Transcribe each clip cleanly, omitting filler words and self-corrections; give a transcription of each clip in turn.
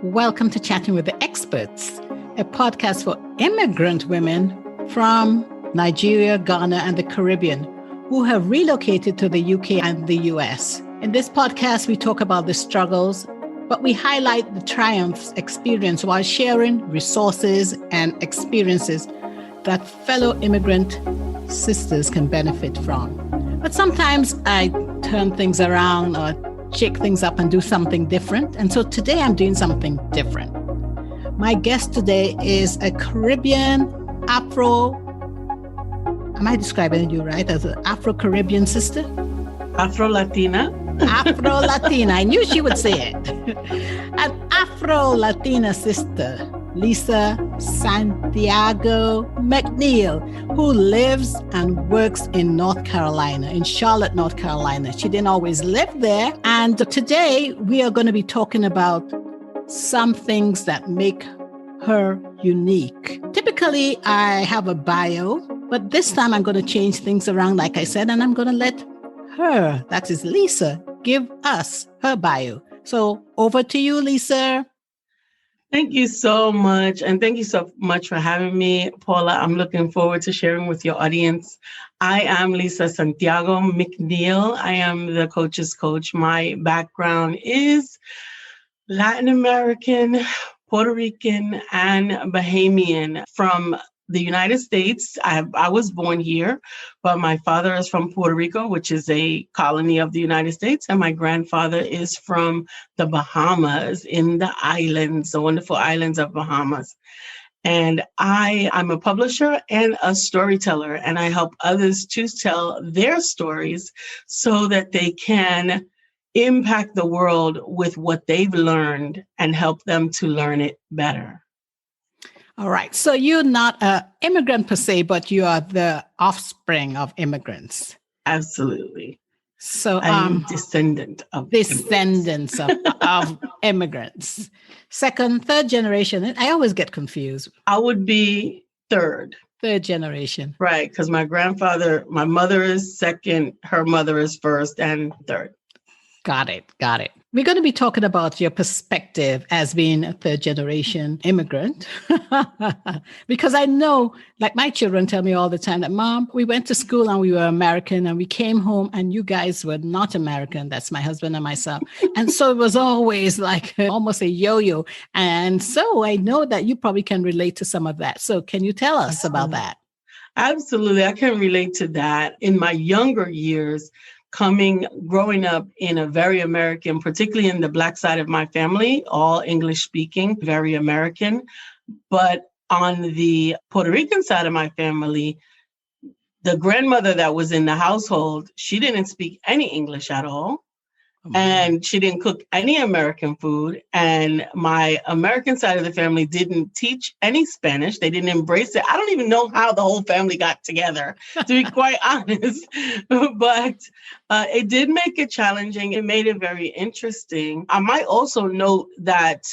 Welcome to Chatting with the Experts, a podcast for immigrant women from Nigeria, Ghana, and the Caribbean who have relocated to the UK and the US. In this podcast, we talk about the struggles, but we highlight the triumphs experienced while sharing resources and experiences that fellow immigrant sisters can benefit from. But sometimes I turn things around or shake things up and do something different. And so today I'm doing something different. My guest today is a Caribbean am I describing you right, as an Afro-Caribbean sister? Afro-Latina. Afro-Latina. I knew she would say it. An Afro-Latina sister, Lisa Santiago McNeill, who lives and works in North Carolina, in Charlotte, North Carolina. She didn't always live there. And today we are going to be talking about some things that make her unique. Typically, I have a bio, but this time I'm going to change things around, like I said, and I'm going to let her, that is Lisa, give us her bio. So over to you, Lisa. Thank you so much. And thank you so much for having me, Paula. I'm looking forward to sharing with your audience. I am Lisa Santiago McNeill. I am the coach's coach. My background is Latin American, Puerto Rican, and Bahamian from the United States. I was born here, but my father is from Puerto Rico, which is a colony of the United States. And my grandfather is from the Bahamas, in the islands, the wonderful islands of Bahamas. And I'm a publisher and a storyteller, and I help others to tell their stories so that they can impact the world with what they've learned and help them to learn it better. All right. So you're not an immigrant per se, but you are the offspring of immigrants. Absolutely. So I'm descendants of immigrants. Second, third generation. I always get confused. I would be third. Third generation. Right. Because my mother is second, her mother is first, and third. Got it. We're going to be talking about your perspective as being a third generation immigrant. Because I know, like my children tell me all the time that, Mom, we went to school and we were American and we came home and you guys were not American. That's my husband and myself. And so it was always like almost a yo-yo. And so I know that you probably can relate to some of that. So can you tell us about that? Absolutely. I can relate to that. In my younger years, growing up in a very American, particularly in the Black side of my family, all English speaking, very American. But on the Puerto Rican side of my family, the grandmother that was in the household, she didn't speak any English at all. And she didn't cook any American food. And my American side of the family didn't teach any Spanish. They didn't embrace it. I don't even know how the whole family got together, to be quite honest. But it did make it challenging. It made it very interesting. I might also note that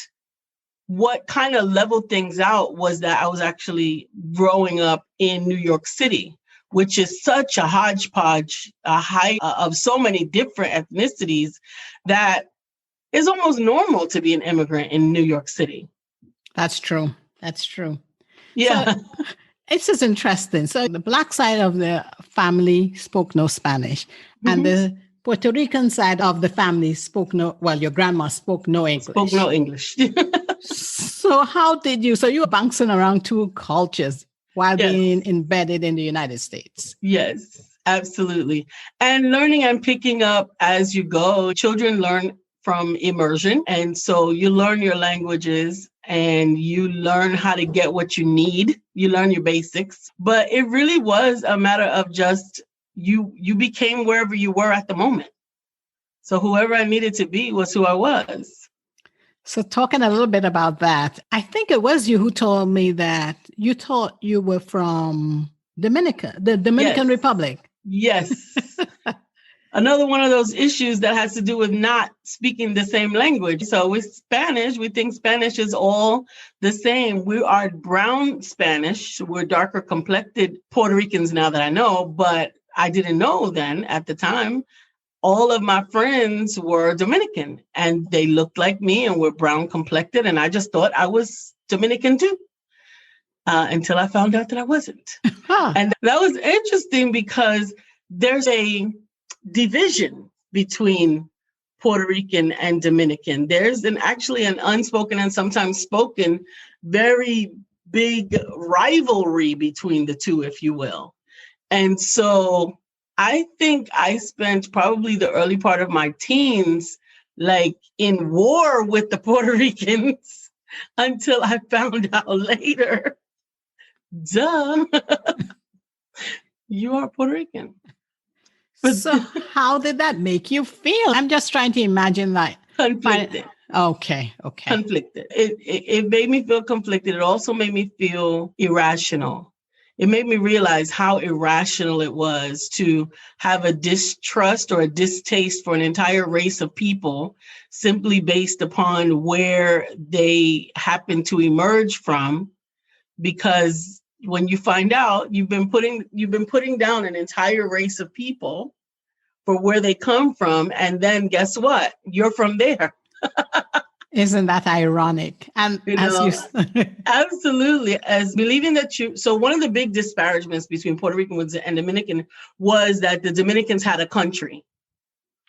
what kind of leveled things out was that I was actually growing up in New York City, which is such a hodgepodge, of so many different ethnicities that is almost normal to be an immigrant in New York City. That's true. Yeah. So, it's just interesting. So the Black side of the family spoke no Spanish, and the Puerto Rican side of the family your grandma spoke no English. So how did you, you were bouncing around two cultures while being embedded in the United States? Yes, absolutely. And learning and picking up as you go. Children learn from immersion. And so you learn your languages and you learn how to get what you need. You learn your basics. But it really was a matter of just you became wherever you were at the moment. So whoever I needed to be was who I was. So talking a little bit about that, I think it was you who told me that you thought you were from the Dominican Republic. Yes. Another one of those issues that has to do with not speaking the same language. So with Spanish, we think Spanish is all the same. We are brown Spanish. We're darker complected Puerto Ricans now that I know, but I didn't know then at the time. all of my friends were Dominican and they looked like me and were brown complected. And I just thought I was Dominican too, until I found out that I wasn't. Huh. And that was interesting because there's a division between Puerto Rican and Dominican. There's actually an unspoken and sometimes spoken, very big rivalry between the two, if you will. And so I think I spent probably the early part of my teens like in war with the Puerto Ricans until I found out later, duh, you are Puerto Rican. So how did that make you feel? I'm just trying to imagine like Conflicted. Okay. Conflicted. It made me feel conflicted. It also made me feel irrational. It made me realize how irrational it was to have a distrust or a distaste for an entire race of people simply based upon where they happen to emerge from. Because when you find out you've been putting down an entire race of people for where they come from, and then guess what? You're from there. Isn't that ironic? And Absolutely. As believing that so one of the big disparagements between Puerto Rican and Dominican was that the Dominicans had a country,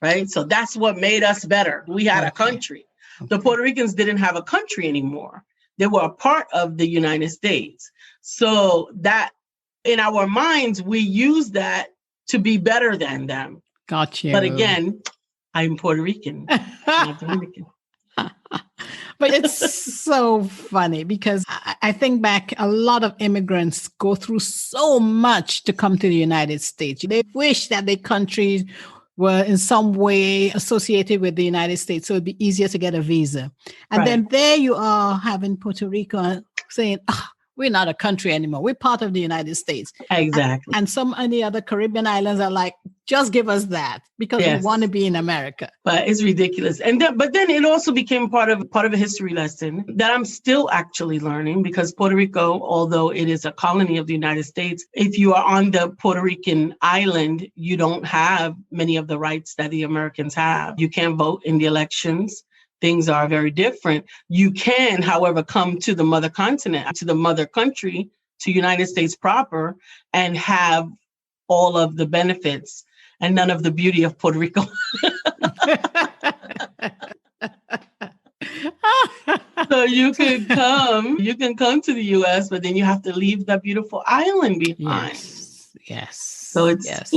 right? So that's what made us better. We had a country. The Puerto Ricans didn't have a country anymore. They were a part of the United States. So that in our minds, we use that to be better than them. Gotcha. But again, I'm Puerto Rican, not Dominican. But it's so funny because I think back, a lot of immigrants go through so much to come to the United States. They wish that their countries were in some way associated with the United States, so it'd be easier to get a visa. And then there you are having Puerto Rico saying, we're not a country anymore. We're part of the United States. Exactly. And some of the other Caribbean islands are like, just give us that because we want to be in America. But it's ridiculous. But then it also became part of a history lesson that I'm still actually learning, because Puerto Rico, although it is a colony of the United States, if you are on the Puerto Rican island, you don't have many of the rights that the Americans have. You can't vote in the elections. Things are very different. You can, however, come to the mother continent, to the mother country, to United States proper, and have all of the benefits and none of the beauty of Puerto Rico. So you can come to the U.S., but then you have to leave that beautiful island behind. Yes. So it's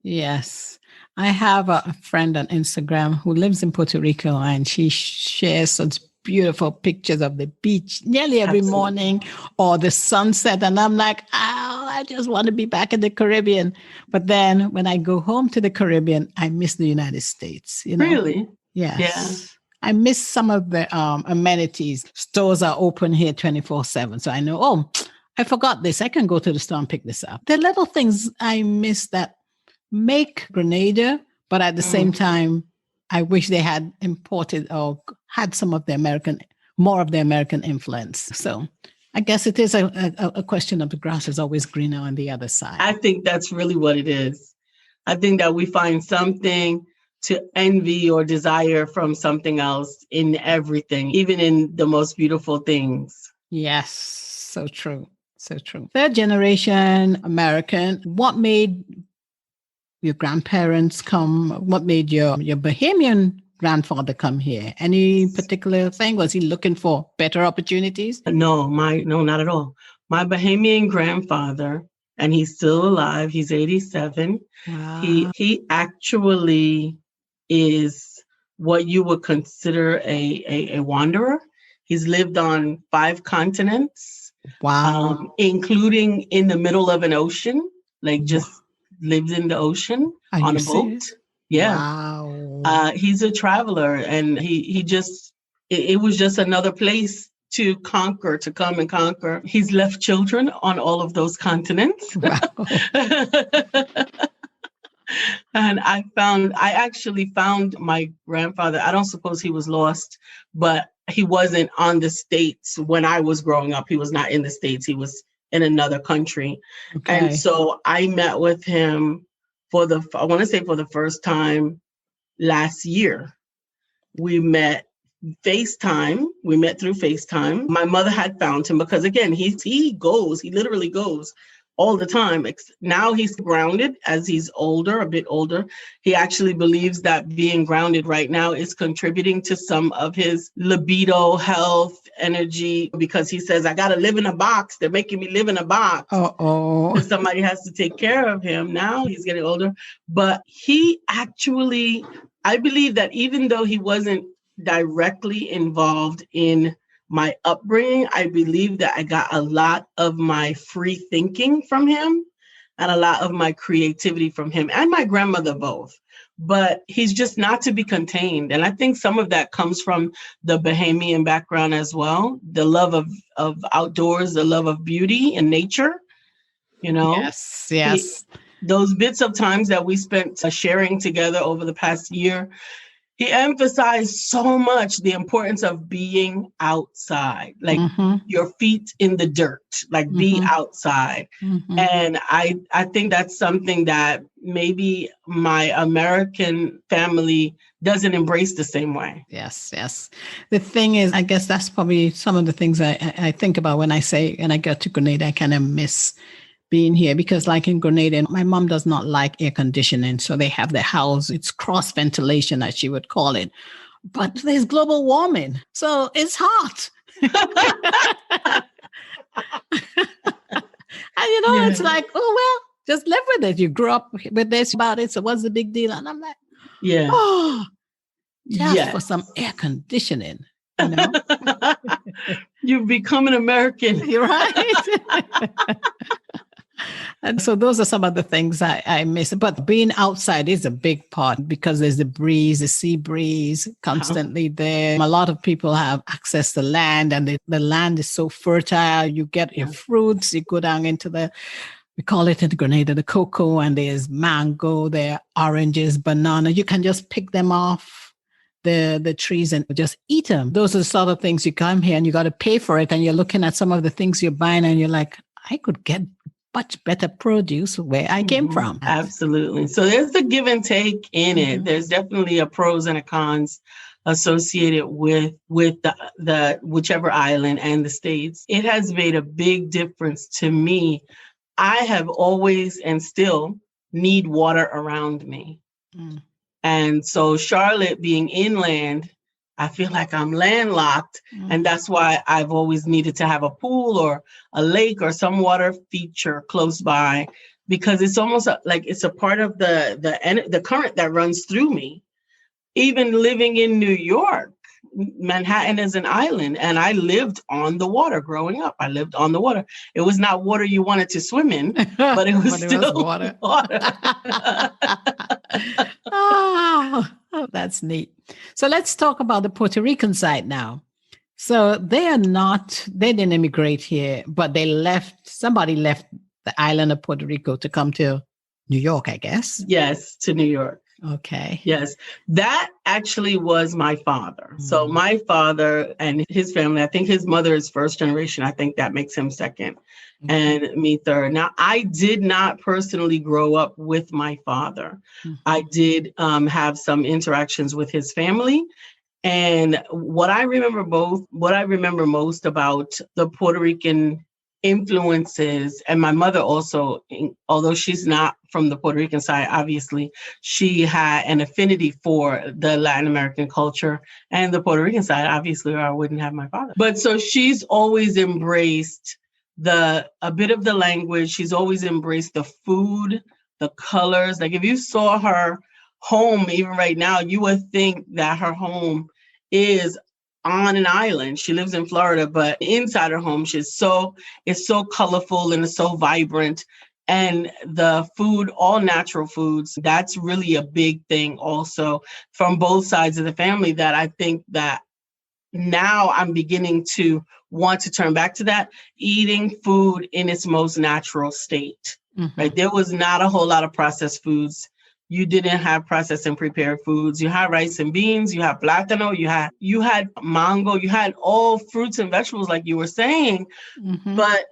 yes. I have a friend on Instagram who lives in Puerto Rico, and she shares such beautiful pictures of the beach nearly every morning or the sunset. And I'm like, I just want to be back in the Caribbean. But then when I go home to the Caribbean, I miss the United States. Really? Yes. Yeah. I miss some of the amenities. Stores are open here 24/7. So I know, I forgot this. I can go to the store and pick this up. The little things I miss that make Grenada, but at the same time, I wish they had imported or had some of more of the American influence. So I guess it is a question of the grass is always greener on the other side. I think that's really what it is. I think that we find something to envy or desire from something else in everything, even in the most beautiful things. Yes, so true. So true. Third generation American, what made your grandparents come? What made your Bahamian grandfather come here? Any particular thing? Was he looking for better opportunities? No, not at all. My Bahamian grandfather, and he's still alive. He's 87. Wow. He actually is what you would consider a wanderer. He's lived on 5 continents. Wow. Including in the middle of an ocean, like just lives in the ocean on a boat. Yeah. Wow. He's a traveler, and he just, it was just another place to conquer, to come and conquer. He's left children on all of those continents. Wow. And I actually found my grandfather. I don't suppose he was lost, but he wasn't on the States when I was growing up. He was not in the States. He was in another country. Okay. And so I met with him I want to say for the first time last year. We met We met through FaceTime. My mother had found him because, again, he literally goes all the time. Now he's grounded as he's older, a bit older. He actually believes that being grounded right now is contributing to some of his libido, health, energy, because he says, I got to live in a box. They're making me live in a box. Uh-oh. Somebody has to take care of him. Now he's getting older. But I believe that even though he wasn't directly involved in my upbringing, I believe that I got a lot of my free thinking from him and a lot of my creativity from him and my grandmother both. But he's just not to be contained. And I think some of that comes from the Bahamian background as well. The love of outdoors, the love of beauty and nature, Yes. Those bits of times that we spent sharing together over the past year, he emphasized so much the importance of being outside, like your feet in the dirt, like be outside. And I think that's something that maybe my American family doesn't embrace the same way. Yes. The thing is, I guess that's probably some of the things I think about when I get to Grenada, I kind of miss being here, because like in Grenada, my mom does not like air conditioning. So they have the house, it's cross ventilation, as she would call it. But there's global warming. So it's hot. And it's like, oh, well, just live with it. You grew up with this about it. So what's the big deal? And I'm like, just for some air conditioning. You've become an American. You're right. And so those are some of the things I miss. But being outside is a big part, because there's the sea breeze constantly there. A lot of people have access to land, and the land is so fertile. You get your fruits, you go down into we call it in Grenada, the cocoa, and there's mango, there are oranges, banana. You can just pick them off the trees and just eat them. Those are the sort of things you come here and you got to pay for it. And you're looking at some of the things you're buying and you're like, I could get much better produce where I came from. Absolutely. So there's the give and take in it. There's definitely a pros and a cons associated with the whichever island and the states. It has made a big difference to me. I have always and still need water around me. And so Charlotte being inland, I feel like I'm landlocked. And that's why I've always needed to have a pool or a lake or some water feature close by, because it's almost like it's a part of the current that runs through me. Even living in New York, Manhattan is an island, and I lived on the water growing up. I lived on the water. It was not water you wanted to swim in, but it was still water. Oh, that's neat. So let's talk about the Puerto Rican side now. So they didn't immigrate here, but somebody left the island of Puerto Rico to come to New York, I guess. Yes, to New York. Okay. Yes, that actually was my father. So my father and his family, I think his mother is first generation. I think that makes him second and me third. Now, I did not personally grow up with my father. I did have some interactions with his family. And what I remember most about the Puerto Rican influences, and my mother also, although she's not from the Puerto Rican side, obviously, she had an affinity for the Latin American culture, and the Puerto Rican side, obviously, or I wouldn't have my father. But so she's always embraced a bit of the language. She's always embraced the food, the colors. Like if you saw her home, even right now, you would think that her home is on an island. She lives in Florida, but inside her home, it's so colorful and it's so vibrant. And the food, all natural foods, that's really a big thing also from both sides of the family, that I think that now I'm beginning to want to turn back to that, eating food in its most natural state, right? There was not a whole lot of processed foods. You didn't have processed and prepared foods. You had rice and beans, you had plátano, you had mango, you had all fruits and vegetables like you were saying. But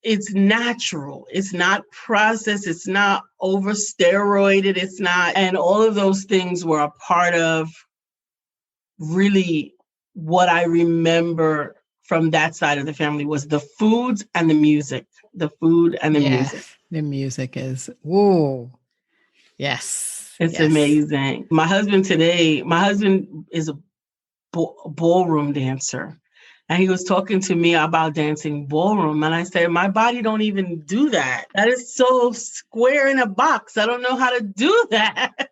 it's natural. It's not processed. It's not over steroided. It's not. And all of those things were a part of really what I remember from that side of the family was the foods and the music. The food and the music. The music is, whoa. Yes. It's amazing. My husband is a ballroom dancer. And he was talking to me about dancing ballroom. And I said, my body don't even do that. That is so square in a box. I don't know how to do that.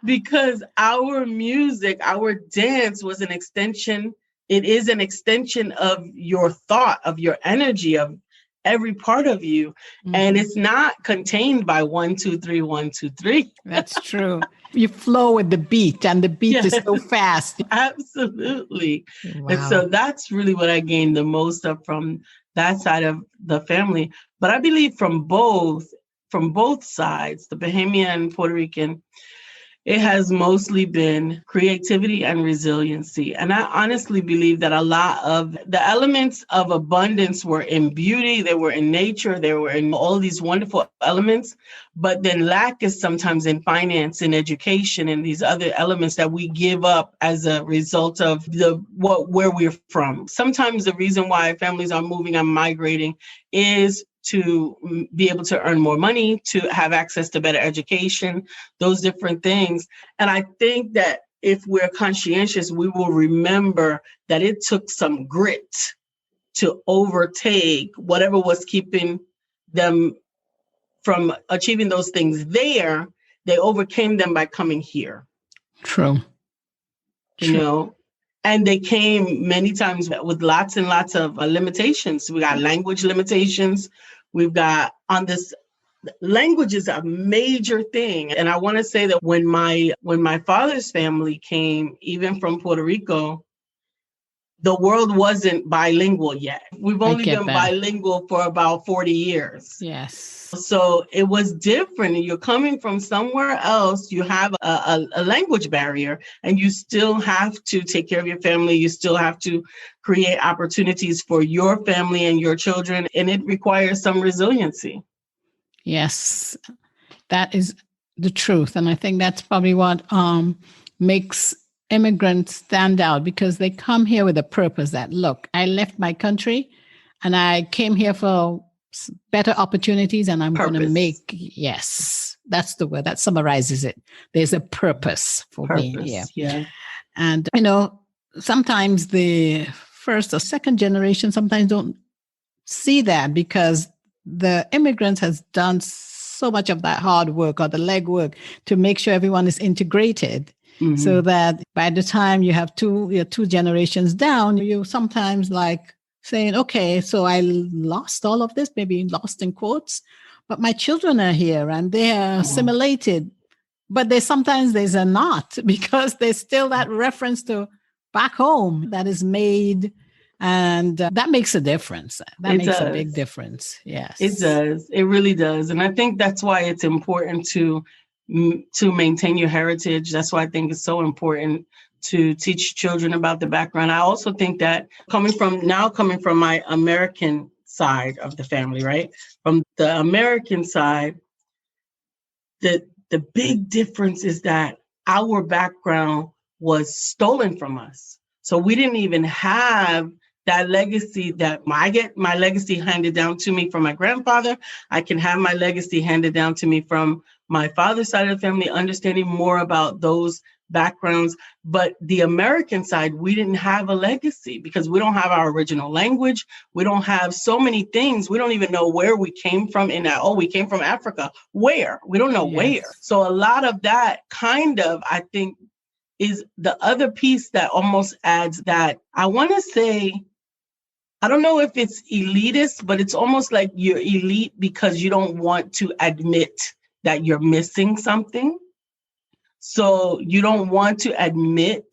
Because our music, our dance was an extension. It is an extension of your thought, of your energy, of every part of you. Mm-hmm. And it's not contained by 1, 2, 3, 1, 2, 3. That's true. You flow with the beat, and the beat is so fast. Absolutely. Wow. And so that's really what I gained the most of from that side of the family. But I believe from both sides, the Bahamian and Puerto Rican, it has mostly been creativity and resiliency. And I honestly believe that a lot of the elements of abundance were in beauty, they were in nature, they were in all these wonderful elements. But then lack is sometimes in finance, in education, and these other elements that we give up as a result of where we're from. Sometimes the reason why families are moving and migrating is to be able to earn more money, to have access to better education, those different things. And I think that if we're conscientious, we will remember that it took some grit to overtake whatever was keeping them from achieving those things there. They overcame them by coming here. True. You know? And they came many times with lots and lots of limitations. We got language limitations. We've got on this, language is a major thing. And I want to say that when my father's family came, even from Puerto Rico, the world wasn't bilingual yet. We've only been bilingual for about 40 years. Yes. So it was different. You're coming from somewhere else. You have a language barrier, and you still have to take care of your family. You still have to create opportunities for your family and your children. And it requires some resiliency. Yes, that is the truth. And I think that's probably what makes immigrants stand out, because they come here with a purpose that, look, I left my country and I came here for better opportunities, and I'm going to make, yes, that's the word that summarizes it. There's a purpose for being here. Yeah. And, sometimes the first or second generation sometimes don't see that, because the immigrants has done so much of that hard work or the legwork to make sure everyone is integrated. Mm-hmm. So that by the time you have two generations down, you sometimes like saying, okay, so I lost all of this, maybe lost in quotes, but my children are here and they are assimilated. But there's a not, because there's still that reference to back home that is made. And that makes a difference. That makes a big difference. Yes, it does. It really does. And I think that's why it's important to maintain your heritage. That's why I think it's so important to teach children about the background. I also think that coming from my American side of the family, right? From the American side, the big difference is that our background was stolen from us. So we didn't even have that legacy that I get my legacy handed down to me from my grandfather. I can have my legacy handed down to me from my father's side of the family, understanding more about those backgrounds. But the American side, we didn't have a legacy because we don't have our original language. We don't have so many things. We don't even know where we came from we came from Africa. Where? We don't know where. So a lot of that I think, is the other piece that almost adds that. I want to say, I don't know if it's elitist, but it's almost like you're elite because you don't want to admit that you're missing something. So you don't want to admit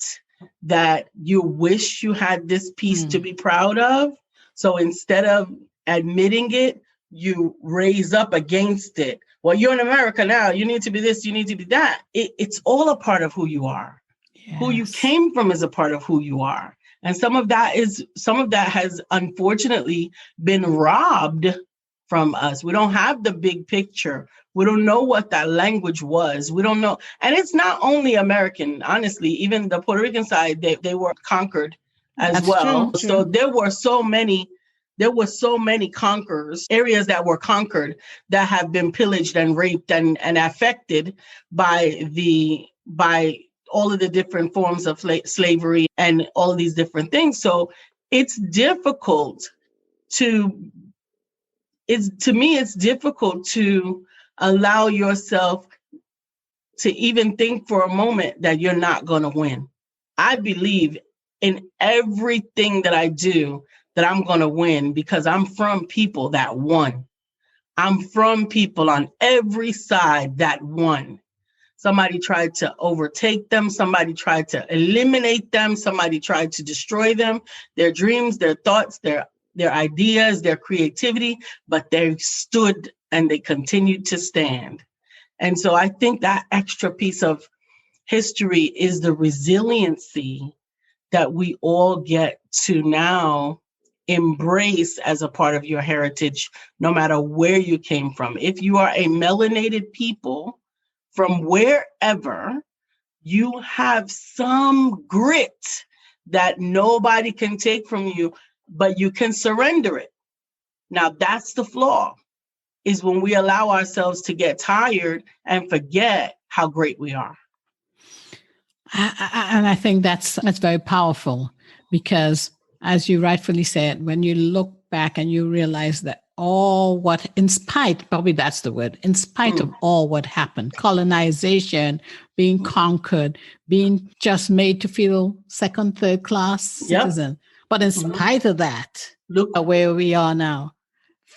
that you wish you had this piece to be proud of. So instead of admitting it, you raise up against it. Well, you're in America now. You need to be this, you need to be that. It's all a part of who you are. Yes. Who you came from is a part of who you are. And some of that has unfortunately been robbed from us. We don't have the big picture. We don't know what that language was. We don't know. And it's not only American, honestly, even the Puerto Rican side, they were conquered as That's well. true. So there were so many conquerors, areas that were conquered that have been pillaged and raped and affected by all of the different forms of slavery and all these different things. So it's difficult it's difficult to allow yourself to even think for a moment that you're not going to win. I believe in everything that I do that I'm going to win because I'm from people that won. I'm from people on every side that won. Somebody tried to overtake them. Somebody tried to eliminate them. Somebody tried to destroy them, their dreams, their thoughts, their ideas, their creativity, but they stood and they continued to stand. And so I think that extra piece of history is the resiliency that we all get to now embrace as a part of your heritage, no matter where you came from. If you are a melanated people from wherever, you have some grit that nobody can take from you, but you can surrender it. Now, that's the flaw, is when we allow ourselves to get tired and forget how great we are. And I think that's very powerful because, as you rightfully said, when you look back and you realize that in spite of all what happened, colonization, being conquered, being just made to feel second, third class citizen. Yep. But in spite of that, look at where we are now.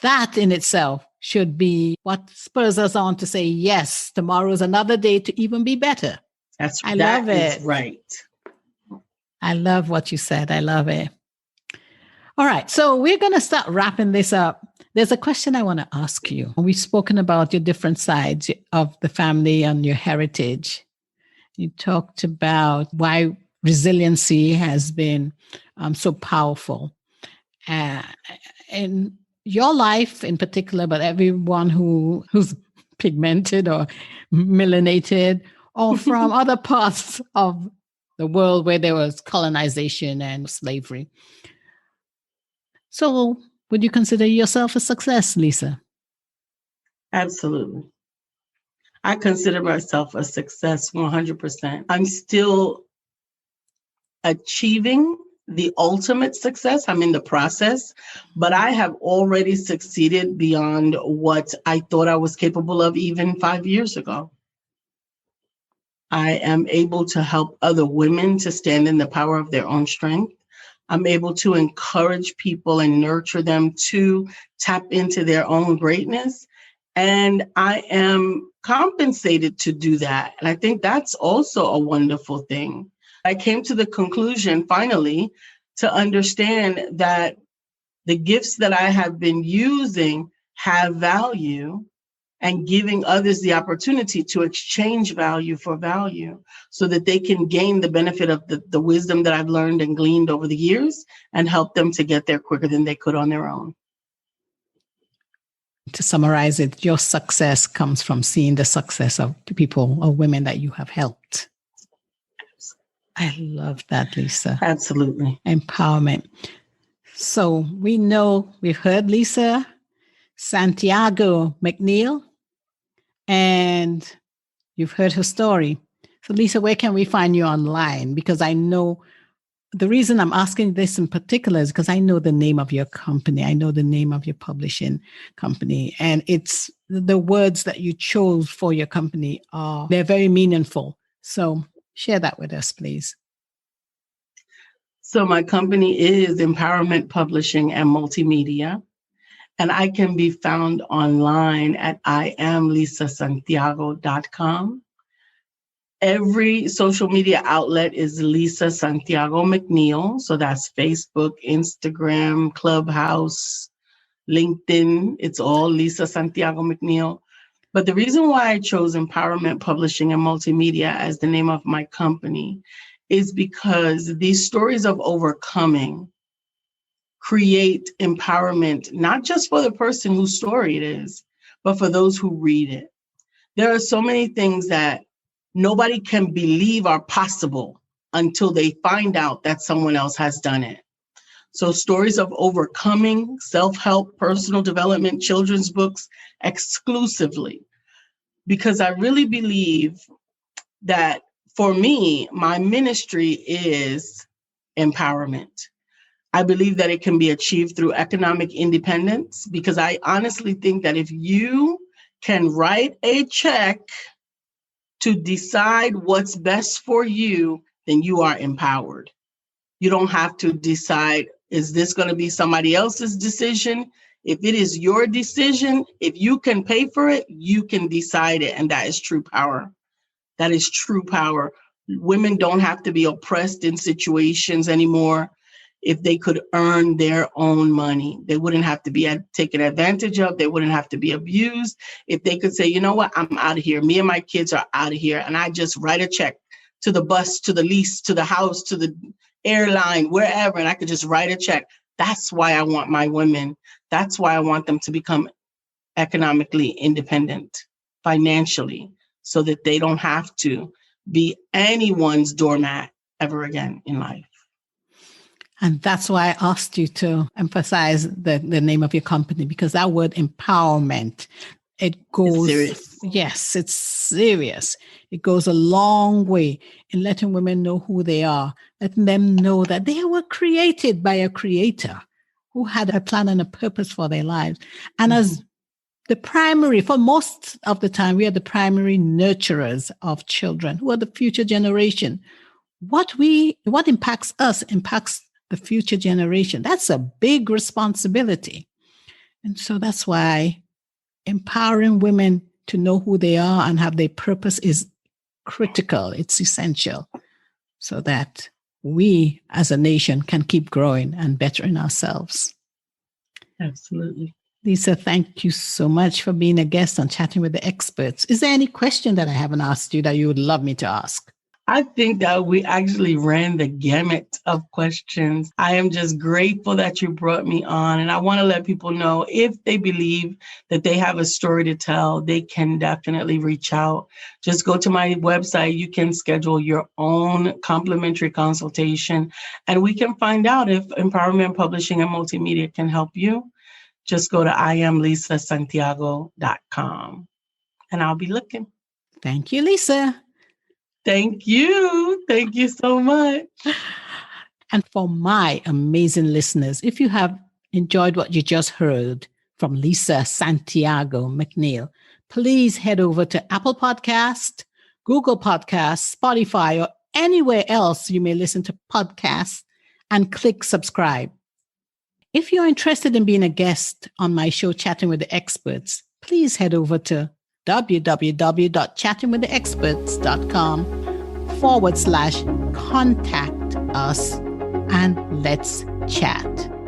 That in itself should be what spurs us on to say, yes, tomorrow is another day to even be better. I love it. Right. I love what you said. I love it. All right. So we're going to start wrapping this up. There's a question I want to ask you. We've spoken about your different sides of the family and your heritage. You talked about why resiliency has been so powerful. In your life in particular, but everyone who's pigmented or melanated or from other parts of the world where there was colonization and slavery. So would you consider yourself a success, Lisa? Absolutely. I consider myself a success 100%. I'm still achieving the ultimate success. I'm in the process, but I have already succeeded beyond what I thought I was capable of even 5 years ago. I am able to help other women to stand in the power of their own strength. I'm able to encourage people and nurture them to tap into their own greatness. And I am compensated to do that. And I think that's also a wonderful thing. I came to the conclusion finally to understand that the gifts that I have been using have value, and giving others the opportunity to exchange value for value so that they can gain the benefit of the wisdom that I've learned and gleaned over the years and help them to get there quicker than they could on their own. To summarize it, your success comes from seeing the success of the people or women that you have helped. I love that, Lisa. Absolutely. Empowerment. So we've heard Lisa Santiago McNeill, and you've heard her story. So Lisa, where can we find you online? Because I know the reason I'm asking this in particular is because I know the name of your company. I know the name of your publishing company. And it's the words that you chose for your company they're very meaningful. So share that with us, please. So my company is Empowerment Publishing and Multimedia. And I can be found online at IamLisaSantiago.com. Every social media outlet is Lisa Santiago McNeill. So that's Facebook, Instagram, Clubhouse, LinkedIn. It's all Lisa Santiago McNeill. But the reason why I chose Empowerment Publishing and Multimedia as the name of my company is because these stories of overcoming create empowerment, not just for the person whose story it is, but for those who read it. There are so many things that nobody can believe are possible until they find out that someone else has done it. So stories of overcoming, self-help, personal development, children's books exclusively, because I really believe that for me, my ministry is empowerment. I believe that it can be achieved through economic independence, because I honestly think that if you can write a check to decide what's best for you, then you are empowered. You don't have to decide, is this going to be somebody else's decision? If it is your decision, if you can pay for it, you can decide it. And that is true power. That is true power. Women don't have to be oppressed in situations anymore. If they could earn their own money, they wouldn't have to be taken advantage of. They wouldn't have to be abused. If they could say, you know what, I'm out of here. Me and my kids are out of here. And I just write a check to the bus, to the lease, to the house, to the airline, wherever. And I could just write a check. That's why I want my women. That's why I want them to become economically independent financially, so that they don't have to be anyone's doormat ever again in life. And that's why I asked you to emphasize the name of your company, because that word empowerment, it goes, it's serious. Yes, it's serious. It goes a long way in letting women know who they are, letting them know that they were created by a creator who had a plan and a purpose for their lives. And as the primary, for most of the time, we are the primary nurturers of children who are the future generation. What impacts us impacts the future generation. That's a big responsibility. And so that's why empowering women to know who they are and have their purpose is critical. It's essential, so that we as a nation can keep growing and bettering ourselves. Absolutely. Lisa, thank you so much for being a guest on Chatting with the Experts. Is there any question that I haven't asked you that you would love me to ask? I think that we actually ran the gamut of questions. I am just grateful that you brought me on. And I want to let people know, if they believe that they have a story to tell, they can definitely reach out. Just go to my website. You can schedule your own complimentary consultation, and we can find out if Empowerment Publishing and Multimedia can help you. Just go to IamLisaSantiago.com, and I'll be looking. Thank you, Lisa. Thank you. Thank you so much. And for my amazing listeners, if you have enjoyed what you just heard from Lisa Santiago McNeill, please head over to Apple Podcast, Google Podcasts, Spotify, or anywhere else you may listen to podcasts, and click subscribe. If you're interested in being a guest on my show, Chatting with the Experts, please head over to www.chattingwiththeexperts.com/contact us, and let's chat.